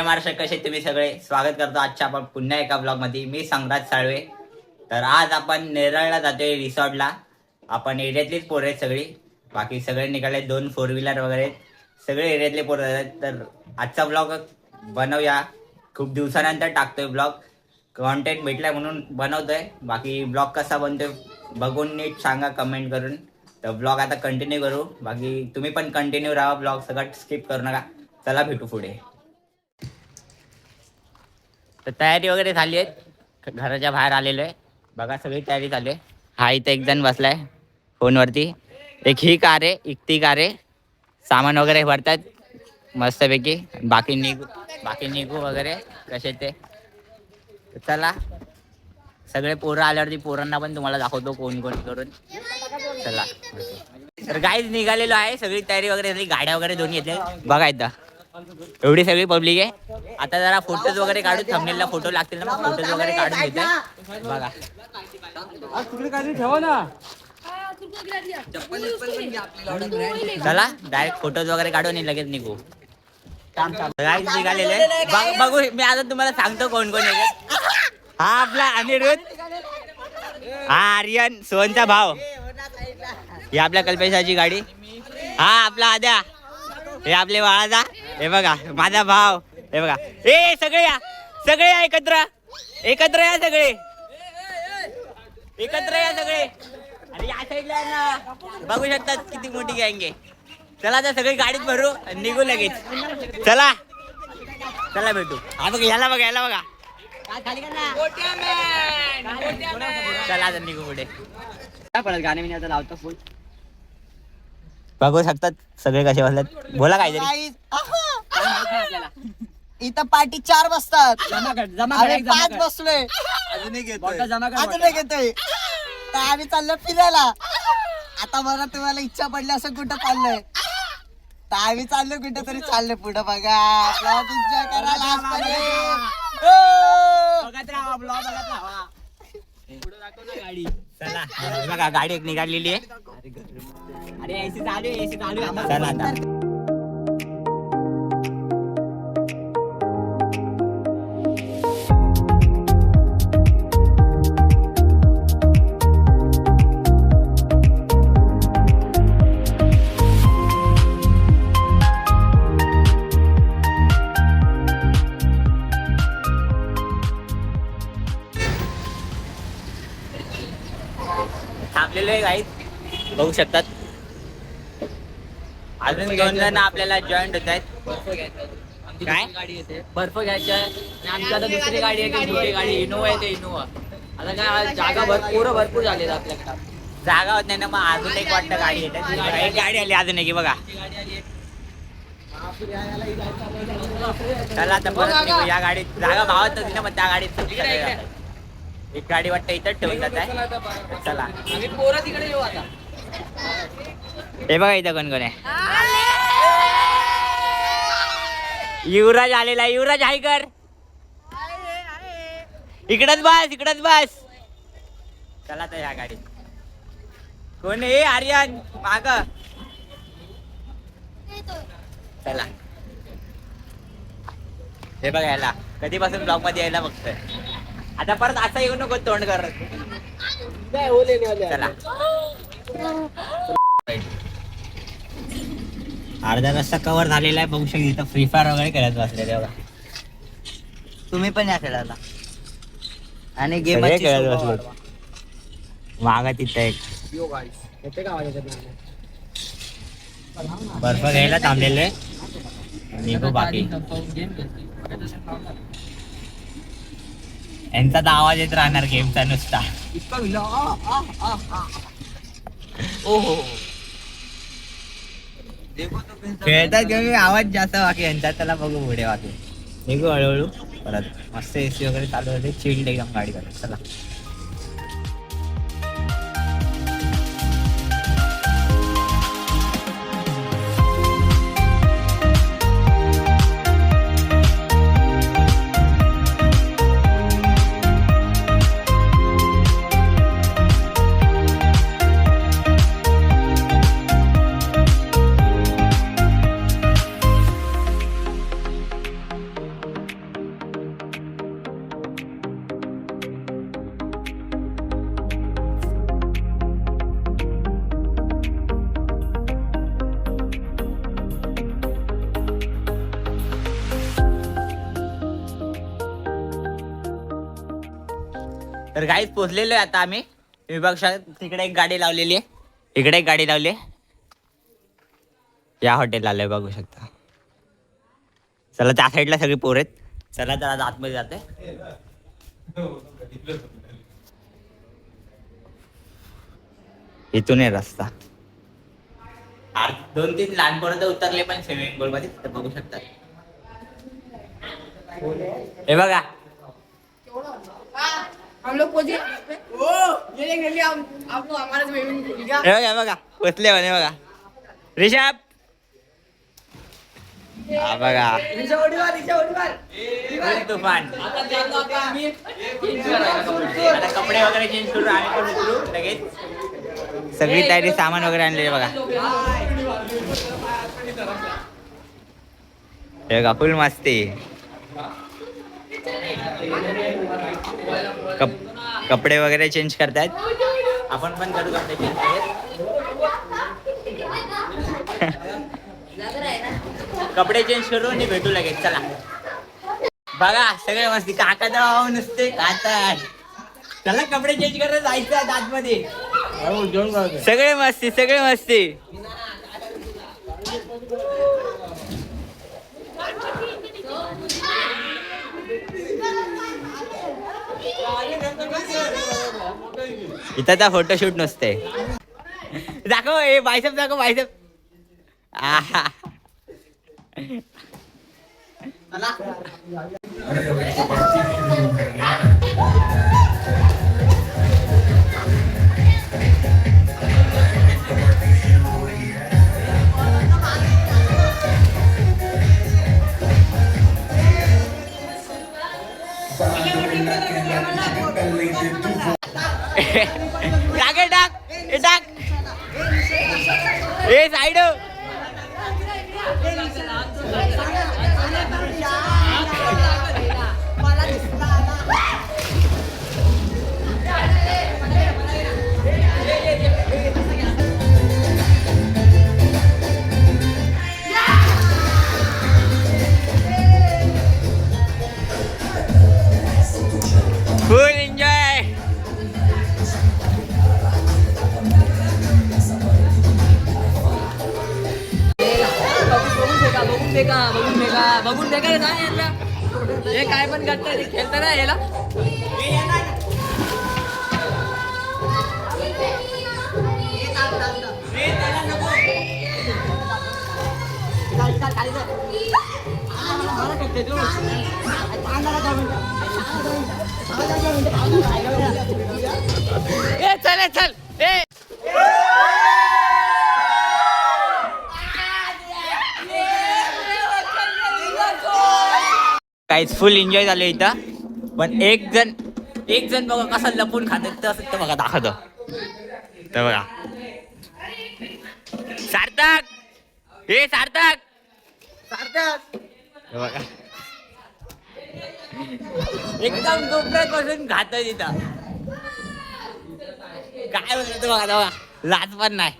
महाराष्ट्र, कसे तुम्ही सगळे. स्वागत करतो आजच्या आपण पुन्हा एका ब्लॉग मध्ये. मी संग्राज साळवे. तर आज आपण नेरळला जातोय रिसॉर्टला. आपण एरियातलीच पोरं आहेत सगळी, बाकी सगळे निघाले. 2 4 व्हीलर वगैरे सगळे एरियातले पोरं आहेत. तर आजचा ब्लॉग बनवूया. खूप दिवसानंतर टाकतोय ब्लॉग, कॉन्टेंट भेटलाय म्हणून बनवतोय. बाकी ब्लॉग कसा बनतोय बघून नीट सांगा कमेंट करून. तर ब्लॉग आता कंटिन्यू करू. बाकी तुम्ही पण कंटिन्यू राहा, ब्लॉग सगळं स्किप करू नका. चला भेटू पुढे. तर तयारी वगैरे झाली आहे, घराच्या बाहेर आलेलो आहे. बघा सगळी तयारी चालू आहे. हा इथं एक जण बसलाय फोनवरती. एक ही कार आहे, ती कार आहे. सामान वगैरे भरतात मस्तपैकी. बाकी निघू वगैरे कसे ते. चला सगळे पोरं आल्यावरती पोरांना पण तुम्हाला दाखवतो कोण कोण करून. चला तर गाईज निघालेलो आहे. सगळी तयारी वगैरे झाली, गाड्या वगैरे दोन्ही येते. बघा इथं एवढी सगळी पब्लिक आहे. आता जरा फोटोज वगैरे काढू, थंबनेलला फोटो लागतील ना, मग फोटोज वगैरे काढून घेतोय. बघा चला डायरेक्ट फोटोज वगैरे काढून लगेच निघू. गाईज निघालेले बघू. मी आता तुम्हाला सांगतो कोण कोण येतात. हा आपला अनिरुद्ध, हा आर्यन सोहनचा भाव, ही आपल्या कल्पेशाची गाडी, हा आपला आद्या, हे आपले बाळाचा, हे बघा माझा भाव, हे बघा. ए सगळे या एकत्र या, सगळे एकत्र या सगळे. अरे या साईडला ना, बघू शकतात किती मोठी गँग आहे. चला आता सगळी गाडीत भरू आणि निघू लगेच. चला भेटू. हा बघा, याला बघा. चला आता निघू पुढे. गाणे मी आता लावतो फुल. बघू शकतात सगळे कसे बसतात. बोला काहीतरी. इथं पार्टी 4 बसतात, 5 बसलोय, अजून एक येतोय. तर आम्ही चाललो फिरायला. आता बरं तुम्हाला इच्छा पडली असं कुठं चाललंय, तर आम्ही चाललो कुठं तरी चाललोय पुढं. बघा एन्जॉय करायला. चला बघा गाडी एक निघालेली आहे. अरे एसी चालू आहे. चला आता थांबलेले गाईत बघू शकतात. अजून 2 जण आपल्याला जॉईंट होत आहेत. काय गाडी येते, बर्फ घ्यायच्या. आमची आता दुसरी गाडी आहे, मोठी गाडी इनोवा येते. इनोवा आता काय जागा भरपूर झाली आपल्याकडे, जागा होत नाही ना, मग अजून एक वाटतं गाडी येते. एक गाडी आली अजून एक. बघा चला आता परत निघू. या गाडीत जागा भावत नव्हती ना, मग त्या गाडीत एक गाडी वाटतं इथंच ठेवून जात आहे. चला पोरं तिकडे येऊ आता. हे बघा इथं कोण आहे. युवराज आलेला. युवराज हाय कर. इकडच बस. चला तर ह्या गाडीत कोण आहे. आर्यन माग. चला हे बघा, याला कधीपासून ब्लॉग मध्ये यायला बघतोय. आता परत असं येऊ नको तोंड करत. चला अर्धा रस्ता कव्हर झालेला आहे. बघू शकता इथं फ्री फायर वगैरे खेळत बसले. बघा तुम्ही पण या खेळायला. आणि गेम खेळत बसले. मागा तिथं एक बर्फ घ्यायला थांबलेले. निघू बाकी. यांचा तर आवाज येत राहणार गेमचा नुसता. ओहो खेळतात गेम, आवाज जास्त बाकी यांचा. त्याला बघू पुढे बाकी. निघू हळूहळू परत. मस्त एसी वगैरे चालू होते, चिल्ड एकदम गाडी करत. चला तर गाईच पोचलेलो आहे आता आम्ही. तुम्ही बघू शकता तिकडे एक गाडी लावलेली आहे, इकडे एक गाडी लावली आहे. या हॉटेलला आलोय बघू शकता. चला त्या साईडला सगळी पोर आहेत. चला जरा आतमध्ये जाते. इथून आहे रस्ता. 2-3 लहान पोरं तर उतरले पण स्विमिंग पूल मध्ये, तर बघू शकता. हे बघा हम लोग पहुंचे ये देख आप लोग हमारे स्विमिंग पूल का हे बघा बसले म्हणे बघा. ऋषभ हा बघा तुफान. आता कपडे वगैरे चेंज करू आम्ही पण उतरू लगेच. सगळी तयारी सामान वगैरे आणले बघा. हे बघा फुल मस्ती. कपडे वगैरे चेंज करतायत. आपण पण करू कपडे चेंज. कपडे चेंज करू आणि भेटू लगेच. चला बघा सगळे मस्ती. काका जाऊ नुसते खातात. चला कपडे चेंज करत जायचं आतमध्ये. सगळे मस्ती सगळे मस्ती. इथं तर फोटोशूट नसते. दाखव हे बायसेप दाखव बायसेप. आहा टाक टाक हे टाक. ए साइड फुल एन्जॉय. बघून फेका ना याला. हे काय पण करताय खेळता ना याला. चल चल ए काहीच फुल एन्जॉय झालं इथं. पण एक जण बघा कसा लपून खात असत बघा दाखवतो. तर बघा सार्थक. हे सार्थक बघा एकदम कोपऱ्यात बसून खात तिथं. काय बोलतो बघा लाज पण नाही.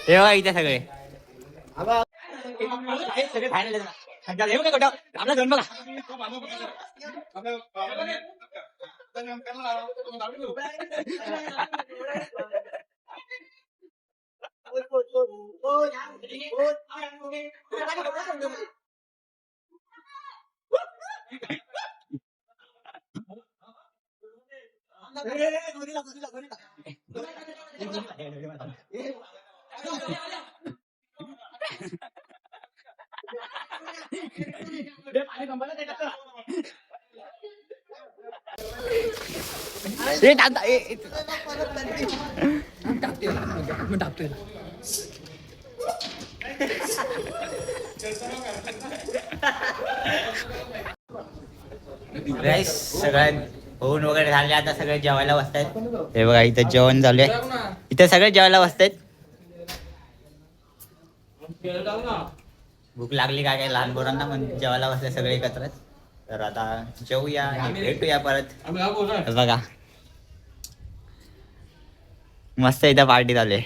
हे बघा इथे सगळे आपला दोन बघा. सगळ्यात होऊन वगैरे झाले. आता सगळे जेवायला बसतायत. हे बघा इथं जेवण झालंय. इथं सगळे जेवायला बसतायत. भूक लागली काय काय लहान पोरांना म्हणजे जेवायला बसले सगळे एकत्र. तर आता जेवूया आणि भेटूया परत. बघा मस्त इथं पार्टी झाली.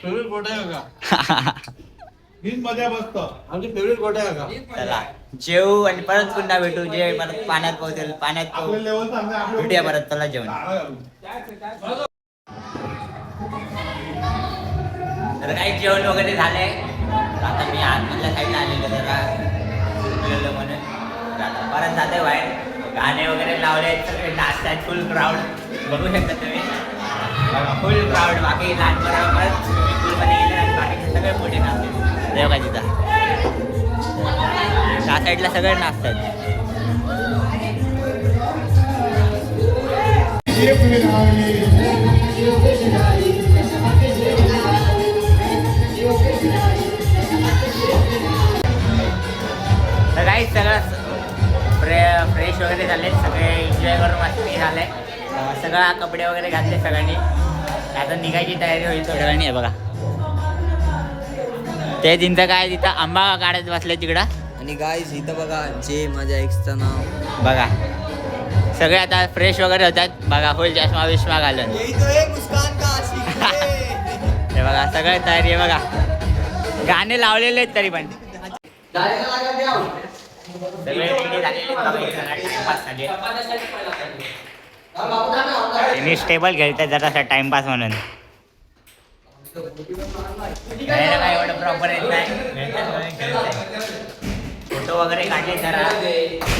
हीच मजा बसतो. आमची फेवरेट गोट आहे का? चला जेवू आणि परत पुन्हा भेटू. जे परत पाण्यात पोहोचेल पाण्यात आपले लेवल चांगले आपले भेटूया परत. चला जेवण. तर काही जेवण वगैरे झालंय. आता मी आतमधल्या साईडला आलेलो जरा झोपलेलो म्हणून. तर आता परत जाते बाहेर. गाणे वगैरे लावले सगळे नाचतात. फुल क्राऊड बघू शकता तुम्ही. फुल क्राऊड. बाकी लहान बरोबर परत स्विमिंग पूलमध्ये गेले आणि बाकीचे सगळे मोठे नाचतात. देव का तिथं त्या साईडला सगळे नाचतात. तर काही सगळं फ्रेश वगैरे झाले. सगळे एन्जॉय करून मस्ती झाले. सगळं कपडे वगैरे घातले सगळ्यांनी. आता निघायची तयारी होईल थोड्या वेळाने. बघा ते तिथं काय तिथं आंबा काढत बसले तिकडं. आणि गाईज इथं बघा जे माझ्या एक्सचं नाव बघा सगळे आता फ्रेश वगैरे होतात. बघा फुल चष्मा विष्मा घालून. हे बघा सगळे तयारी आहे. बघा गाणे लावलेले आहेत तरी पण सगळे रेडी झालेले आहेत. त्यांनी स्टेबल खेळतात जरासा टाइमपास म्हणून. काय एवढं प्रॉपर येत नाही. फोटो वगैरे काढले जरा.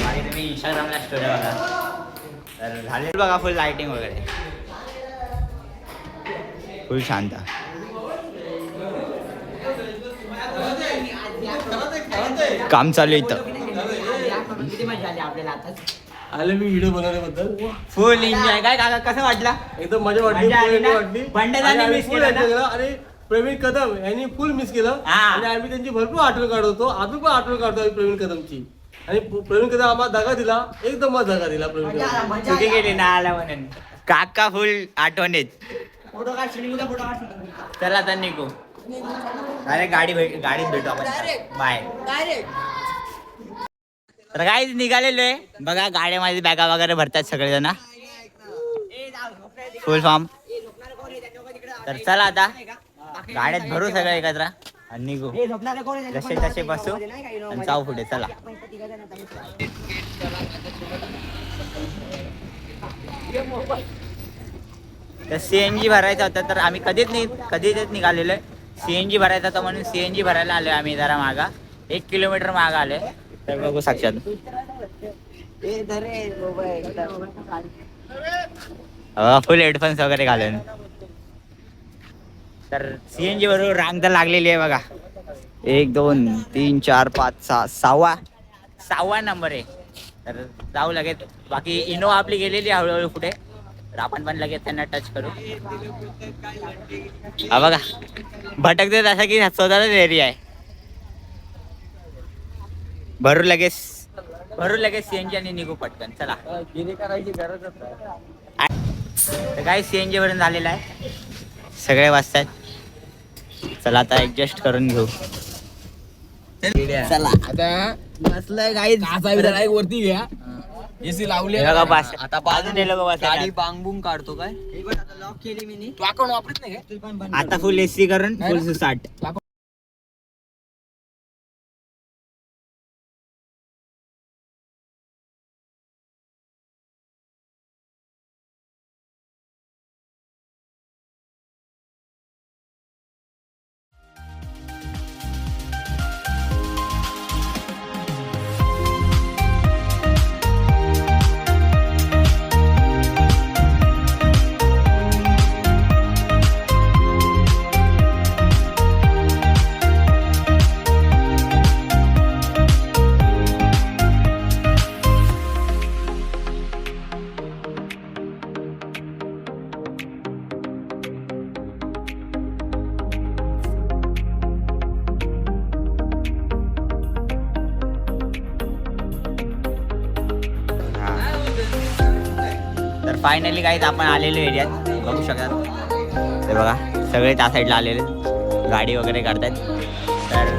आणि तुम्ही इंस्टाग्रामला स्टोरी बघा. तर झाले बघा फुल लाइटिंग वगैरे. फुल शांत. काम चालू इथं. आले मी व्हिडिओ बनवल्याबद्दल फुल एन्जॉय. काय काका कसं वाटलं? एकदम मजा वाटली. मजा आली ना? वाटली. बंडदाने आणि miss full केलं ना? enjoy केलं. आणि प्रवीण कदम यांनी फुल मिस केलं. हा. आणि आम्ही त्यांची भरपूर आठवण काढतो. अजून पण आठवण काढतो आम्ही प्रवीण कदमची. आणि प्रवीण कदम आम्हाला दगा दिला. एकदम दगा दिला प्रवीण कदम. चुकी केली ना आला म्हणून. काका फुल आठवणीत. चला आता निघू. अरे गाडीत भेटू आपण. बाय. तर काय निघालेलो आहे. बघा गाड्यामध्ये बॅगा वगैरे भरतात सगळेजण. फुल फॉर्म. तर चला आता गाड्यात भरू सगळं एकत्र आणि निघू. जसे तसे बसू आणि जाऊ पुढे. चला तर CNG भरायचा होता. तर आम्ही कधीच निघालेलो आहे. CNG भरायचा होता म्हणून CNG भरायला आलोय आम्ही. जरा मागा 1 किलोमीटर मागा आलोय. तर बघू साक्षात फुल हेडफोन्स वगैरे घालून. तर CNG बरोबर रांग तर लागलेली आहे बघा. 1 2 3 4 5 6 सहावा नंबर आहे. तर जाऊ लगेच. बाकी इनोवा आपली गेलेली हळूहळू पुढे. तर आपण पण लगेच त्यांना टच करू. हा बघा भटकते तसं की स्वतःचाच एरिया आहे. भरू लगेच CNG आणि निघू पटकन. चला करायची गरजच नाही. तर काय CNG वरून झालेलं आहे. सगळे वाजतात. चला आता ऍडजस्ट करून घेऊ. चला आता बसलाय गाईज. वरती घ्या. एसी लावली. बघा बस. आता अजून हे लोकं बसतात. गाडी बांगबुंग काढतो काय. लॉक केली मी. तू अकाउंट वापरत नाही का? आता फुल AC करून फुल सुसाट. तर फायनली काहीच आपण आलेलो एरियात बघू शकता. ते बघा सगळे त्या साईडला आलेले गाडी वगैरे काढतात. तर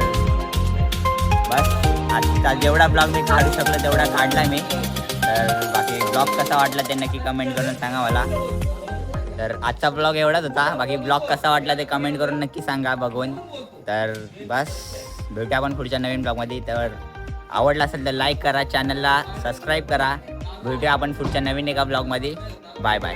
बस आता जेवढा ब्लॉग मी काढू शकलो तेवढा काढला मी. तर बाकी ब्लॉग कसा वाटला ते नक्की कमेंट करून सांगा मला. तर आजचा ब्लॉग एवढाच होता. बाकी ब्लॉग कसा वाटला ते कमेंट करून नक्की सांगा बघून. तर बस भेटूया आपण पुढच्या नवीन ब्लॉगमध्ये. तर आवडला असेल तर लाईक करा, चॅनलला सबस्क्राईब करा. भेटूया आपण पुढच्या नवीन एका ब्लॉगमध्ये. Bye bye.